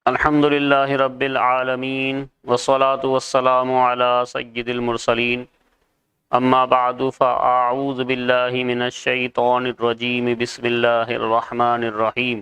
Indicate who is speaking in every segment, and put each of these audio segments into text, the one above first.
Speaker 1: الحمد للہ رب العالمین والصلاة والسلام علی سید المرسلین اما بعد فاعوذ باللہ من الشیطان الرجیم بسم اللہ الرحمن الرحیم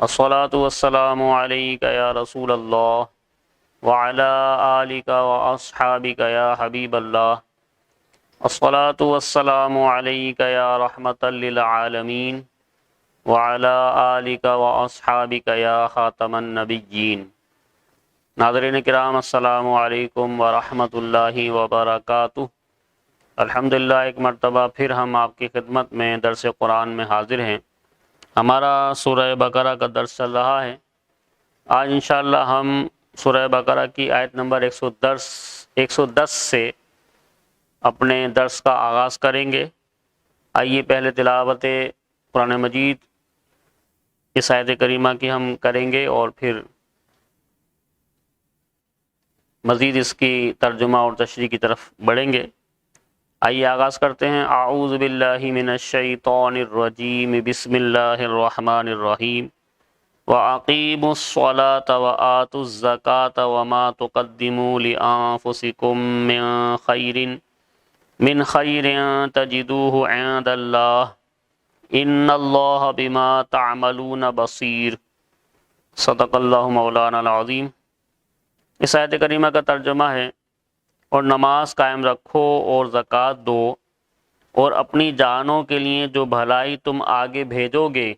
Speaker 1: الصلاة والسلام علیک یا رسول اللہ وعلی آلک واصحابک یا حبیب اللہ الصلاة والسلام علیک یا رحمۃ للعالمین وعلی آلک واصحابک یا خاتم النبیین۔ ناظرین کرام، السلام علیکم ورحمۃ اللہ وبرکاتہ۔ الحمدللہ ایک مرتبہ پھر ہم آپ کی خدمت میں درس قرآن میں حاضر ہیں۔ ہمارا سورہ بقرہ کا درس چل رہا ہے۔ آج انشاءاللہ ہم سورہ بقرہ کی آیت نمبر 110 سے اپنے درس کا آغاز کریں گے۔ آئیے پہلے تلاوت قرآن مجید اس آیت کریمہ کی ہم کریں گے اور پھر مزید اس کی ترجمہ اور تشریح کی طرف بڑھیں گے۔ آئیے آغاز کرتے ہیں۔ اعوذ باللہ من الشیطان الرجیم، بسم اللہ الرحمن الرحیم۔ وَأَقِيمُوا الصَّلَاةَ وَآتُوا الزَّكَاةَ وَمَا تُقَدِّمُوا لِأَنفُسِكُم من خیر تجدوہ عند اللہ ان اللہ بما تعملون بصیر۔ صدق اللہ مولانا العظیم۔ اس آیت کریمہ کا ترجمہ ہے، اور نماز قائم رکھو اور زکوٰۃ دو، اور اپنی جانوں کے لیے جو بھلائی تم آگے بھیجو گے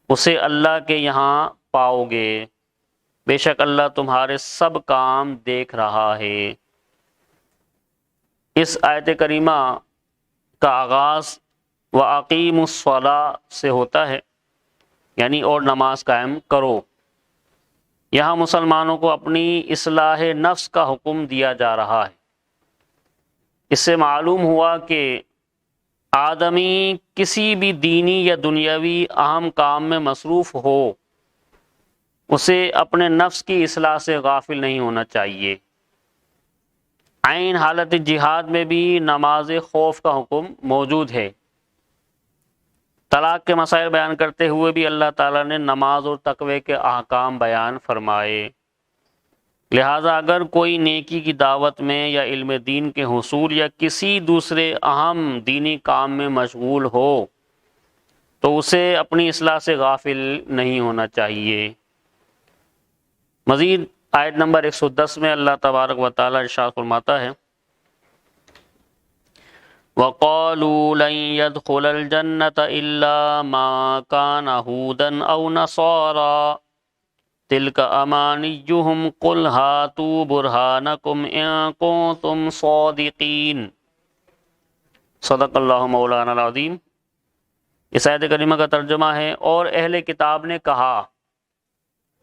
Speaker 1: اسے اللہ کے یہاں پاؤ گے، بے شک اللہ تمہارے سب کام دیکھ رہا ہے۔ اس آیت کریمہ کا آغاز وَأَقِيمُوا الصَّلَاةَ سے ہوتا ہے، یعنی اور نماز قائم کرو۔ یہاں مسلمانوں کو اپنی اصلاح نفس کا حکم دیا جا رہا ہے۔ اس سے معلوم ہوا کہ آدمی کسی بھی دینی یا دنیاوی اہم کام میں مصروف ہو، اسے اپنے نفس کی اصلاح سے غافل نہیں ہونا چاہیے۔ عین حالت جہاد میں بھی نماز خوف کا حکم موجود ہے۔ طلاق کے مسائل بیان کرتے ہوئے بھی اللہ تعالیٰ نے نماز اور تقوی کے احکام بیان فرمائے۔ لہٰذا اگر کوئی نیکی کی دعوت میں یا علم دین کے حصول یا کسی دوسرے اہم دینی کام میں مشغول ہو تو اسے اپنی اصلاح سے غافل نہیں ہونا چاہیے۔ مزید آیت نمبر 110 میں اللہ تبارک و تعالیٰ ارشاد فرماتا ہے، وَقَالُوا لَن يَدْخُلَ الْجَنَّةَ إِلَّا مَا كَانَ هُودًا أَوْ نَصَارَىٰ تِلْكَ أَمَانِيُّهُمْ قُلْ هَاتُوا بُرْهَانَكُمْ إِن كُنتُمْ صَادِقِينَ۔ صدق اللہ مولانا العظیم۔ اس آیت کریمہ کا ترجمہ ہے، اور اہل کتاب نے کہا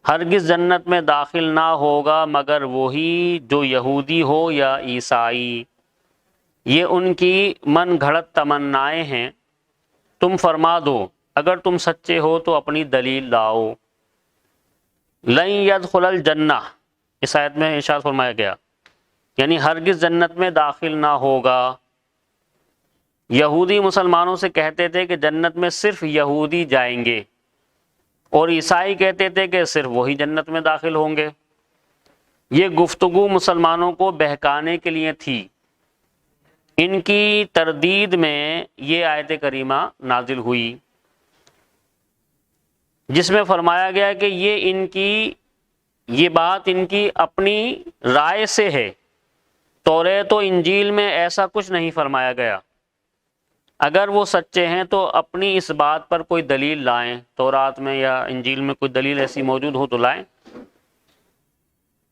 Speaker 1: ہرگز جنت میں داخل نہ ہوگا مگر وہی جو یہودی ہو یا عیسائی، یہ ان کی من گھڑت تمنائیں ہیں۔ تم فرما دو اگر تم سچے ہو تو اپنی دلیل لاؤ۔ لن يدخل الجنہ، اس آیت میں ارشاد فرمایا گیا یعنی ہرگز جنت میں داخل نہ ہوگا۔ یہودی مسلمانوں سے کہتے تھے کہ جنت میں صرف یہودی جائیں گے، اور عیسائی کہتے تھے کہ صرف وہی جنت میں داخل ہوں گے۔ یہ گفتگو مسلمانوں کو بہکانے کے لیے تھی۔ ان کی تردید میں یہ آیت کریمہ نازل ہوئی جس میں فرمایا گیا کہ یہ بات ان کی اپنی رائے سے ہے۔ توریت و انجیل میں ایسا کچھ نہیں فرمایا گیا۔ اگر وہ سچے ہیں تو اپنی اس بات پر کوئی دلیل لائیں، تورات میں یا انجیل میں کوئی دلیل ایسی موجود ہو تو لائیں۔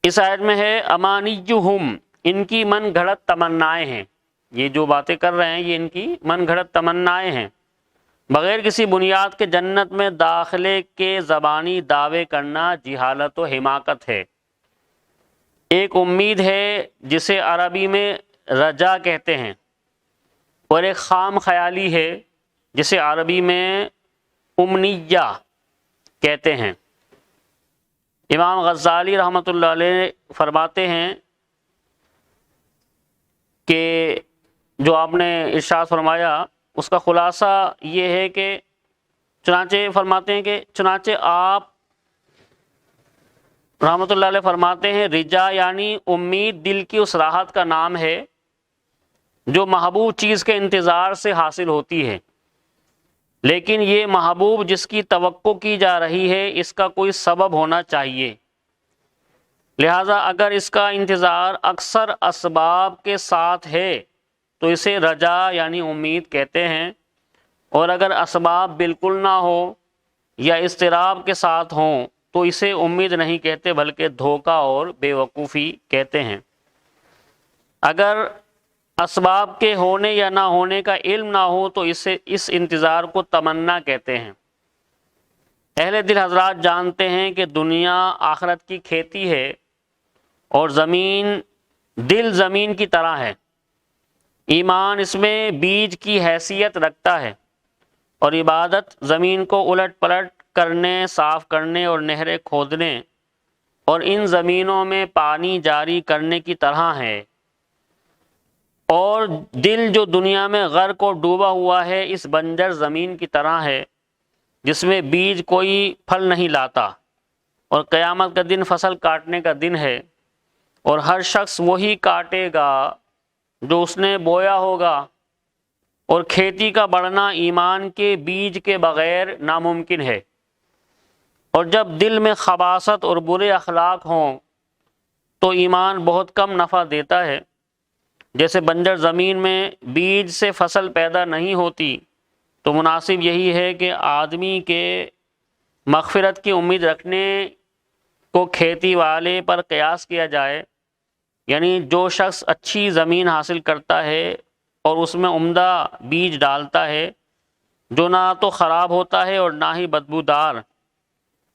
Speaker 1: اس آیت میں ہے امانیہم، ان کی من گھڑت تمنائیں ہیں۔ یہ جو باتیں کر رہے ہیں یہ ان کی من گھڑت تمنائیں ہیں، بغیر کسی بنیاد کے جنت میں داخلے کے زبانی دعوے کرنا جہالت و حماقت ہے۔ ایک امید ہے جسے عربی میں رجا کہتے ہیں، اور ایک خام خیالی ہے جسے عربی میں امنیہ کہتے ہیں۔ امام غزالی رحمۃ اللہ علیہ فرماتے ہیں کہ جو آپ نے ارشاد فرمایا اس کا خلاصہ یہ ہے کہ چنانچہ فرماتے ہیں کہ چنانچہ آپ رحمۃ اللہ علیہ فرماتے ہیں رجا یعنی امید دل کی اس راحت کا نام ہے جو محبوب چیز کے انتظار سے حاصل ہوتی ہے، لیکن یہ محبوب جس کی توقع کی جا رہی ہے اس کا کوئی سبب ہونا چاہیے، لہذا اگر اس کا انتظار اکثر اسباب کے ساتھ ہے تو اسے رجا یعنی امید کہتے ہیں، اور اگر اسباب بالکل نہ ہو یا اضطراب کے ساتھ ہوں تو اسے امید نہیں کہتے بلکہ دھوکہ اور بے وقوفی کہتے ہیں۔ اگر اسباب کے ہونے یا نہ ہونے کا علم نہ ہو تو اس انتظار کو تمنا کہتے ہیں۔ اہل دل حضرات جانتے ہیں کہ دنیا آخرت کی کھیتی ہے اور دل زمین کی طرح ہے، ایمان اس میں بیج کی حیثیت رکھتا ہے، اور عبادت زمین کو الٹ پلٹ کرنے، صاف کرنے اور نہریں کھودنے اور ان زمینوں میں پانی جاری کرنے کی طرح ہے، اور دل جو دنیا میں غرق اور ڈوبا ہوا ہے اس بنجر زمین کی طرح ہے جس میں بیج کوئی پھل نہیں لاتا، اور قیامت کا دن فصل کاٹنے کا دن ہے، اور ہر شخص وہی کاٹے گا جو اس نے بویا ہوگا، اور کھیتی کا بڑھنا ایمان کے بیج کے بغیر ناممکن ہے، اور جب دل میں خباثت اور برے اخلاق ہوں تو ایمان بہت کم نفع دیتا ہے۔ جیسے بنجر زمین میں بیج سے فصل پیدا نہیں ہوتی تو مناسب یہی ہے کہ آدمی کے مغفرت کی امید رکھنے کو کھیتی والے پر قیاس کیا جائے، یعنی جو شخص اچھی زمین حاصل کرتا ہے اور اس میں عمدہ بیج ڈالتا ہے جو نہ تو خراب ہوتا ہے اور نہ ہی بدبودار،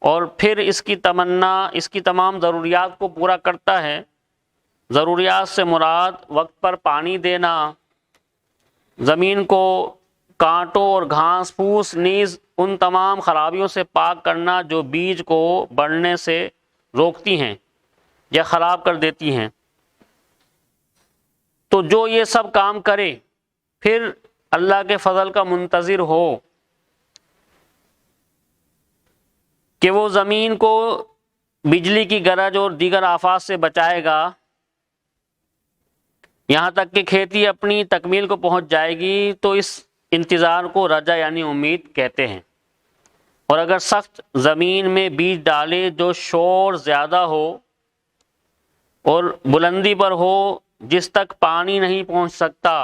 Speaker 1: اور پھر اس کی تمام ضروریات کو پورا کرتا ہے۔ ضروریات سے مراد وقت پر پانی دینا، زمین کو کانٹوں اور گھاس پھوس نیز ان تمام خرابیوں سے پاک کرنا جو بیج کو بڑھنے سے روکتی ہیں یا خراب کر دیتی ہیں۔ تو جو یہ سب کام کرے پھر اللہ کے فضل کا منتظر ہو کہ وہ زمین کو بجلی کی گرج اور دیگر آفات سے بچائے گا یہاں تک کہ کھیتی اپنی تکمیل کو پہنچ جائے گی، تو اس انتظار کو رجا یعنی امید کہتے ہیں۔ اور اگر سخت زمین میں بیج ڈالے جو شور زیادہ ہو اور بلندی پر ہو جس تک پانی نہیں پہنچ سکتا،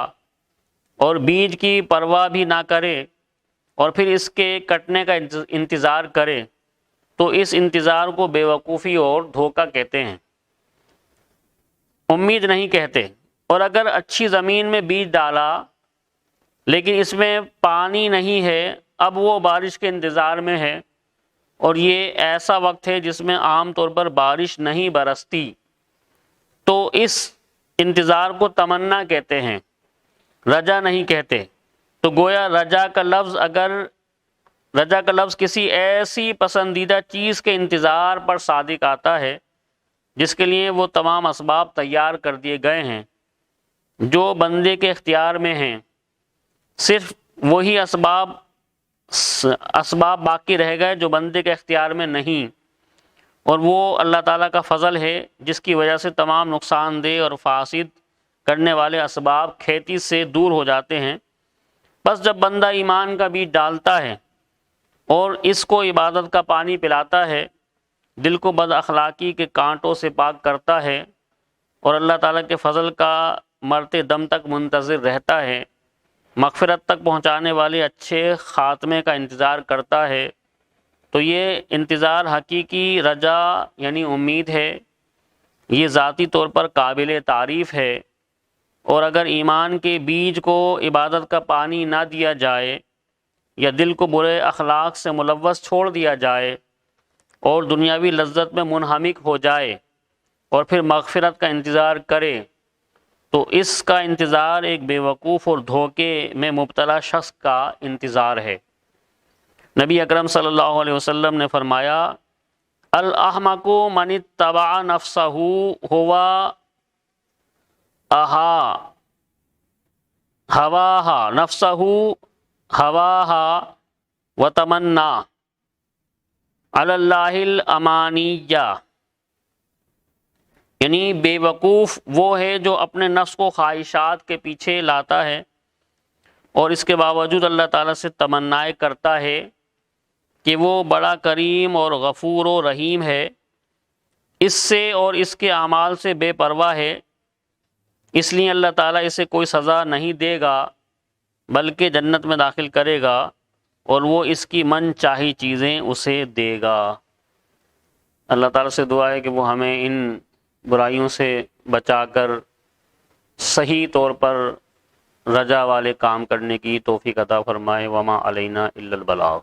Speaker 1: اور بیج کی پرواہ بھی نہ کرے اور پھر اس کے کٹنے کا انتظار کرے تو اس انتظار کو بے وقوفی اور دھوکہ کہتے ہیں، امید نہیں کہتے۔ اور اگر اچھی زمین میں بیج ڈالا لیکن اس میں پانی نہیں ہے، اب وہ بارش کے انتظار میں ہے اور یہ ایسا وقت ہے جس میں عام طور پر بارش نہیں برستی، تو اس انتظار کو تمنا کہتے ہیں، رجا نہیں کہتے۔ تو گویا رجا کا لفظ کسی ایسی پسندیدہ چیز کے انتظار پر صادق آتا ہے جس کے لیے وہ تمام اسباب تیار کر دیے گئے ہیں جو بندے کے اختیار میں ہیں، صرف وہی اسباب باقی رہ گئے جو بندے کے اختیار میں نہیں، اور وہ اللہ تعالیٰ کا فضل ہے جس کی وجہ سے تمام نقصان دہ اور فاسد کرنے والے اسباب کھیتی سے دور ہو جاتے ہیں۔ بس جب بندہ ایمان کا بیج ڈالتا ہے اور اس کو عبادت کا پانی پلاتا ہے، دل کو بد اخلاقی کے کانٹوں سے پاک کرتا ہے اور اللہ تعالیٰ کے فضل کا مرتے دم تک منتظر رہتا ہے، مغفرت تک پہنچانے والے اچھے خاتمے کا انتظار کرتا ہے، تو یہ انتظار حقیقی رجا یعنی امید ہے، یہ ذاتی طور پر قابل تعریف ہے۔ اور اگر ایمان کے بیج کو عبادت کا پانی نہ دیا جائے یا دل کو برے اخلاق سے ملوث چھوڑ دیا جائے اور دنیاوی لذت میں منہمک ہو جائے اور پھر مغفرت کا انتظار کرے، تو اس کا انتظار ایک بے وقوف اور دھوکے میں مبتلا شخص کا انتظار ہے۔ نبی اکرم صلی اللہ علیہ وسلم نے فرمایا، الاحمق من اتبع نفسہ ہوا ہواہا نفسہ ہواہا وتمنا علی اللہ الامانیہ یعنی بے وقوف وہ ہے جو اپنے نفس کو خواہشات کے پیچھے لاتا ہے اور اس کے باوجود اللہ تعالیٰ سے تمنائیں کرتا ہے کہ وہ بڑا کریم اور غفور و رحیم ہے، اس سے اور اس کے اعمال سے بے پرواہ ہے، اس لیے اللہ تعالیٰ اسے کوئی سزا نہیں دے گا بلکہ جنت میں داخل کرے گا اور وہ اس کی من چاہی چیزیں اسے دے گا۔ اللہ تعالیٰ سے دعا ہے کہ وہ ہمیں ان برائیوں سے بچا کر صحیح طور پر رجا والے کام کرنے کی توفیق عطا فرمائے۔ وما علینا الا البلاغ۔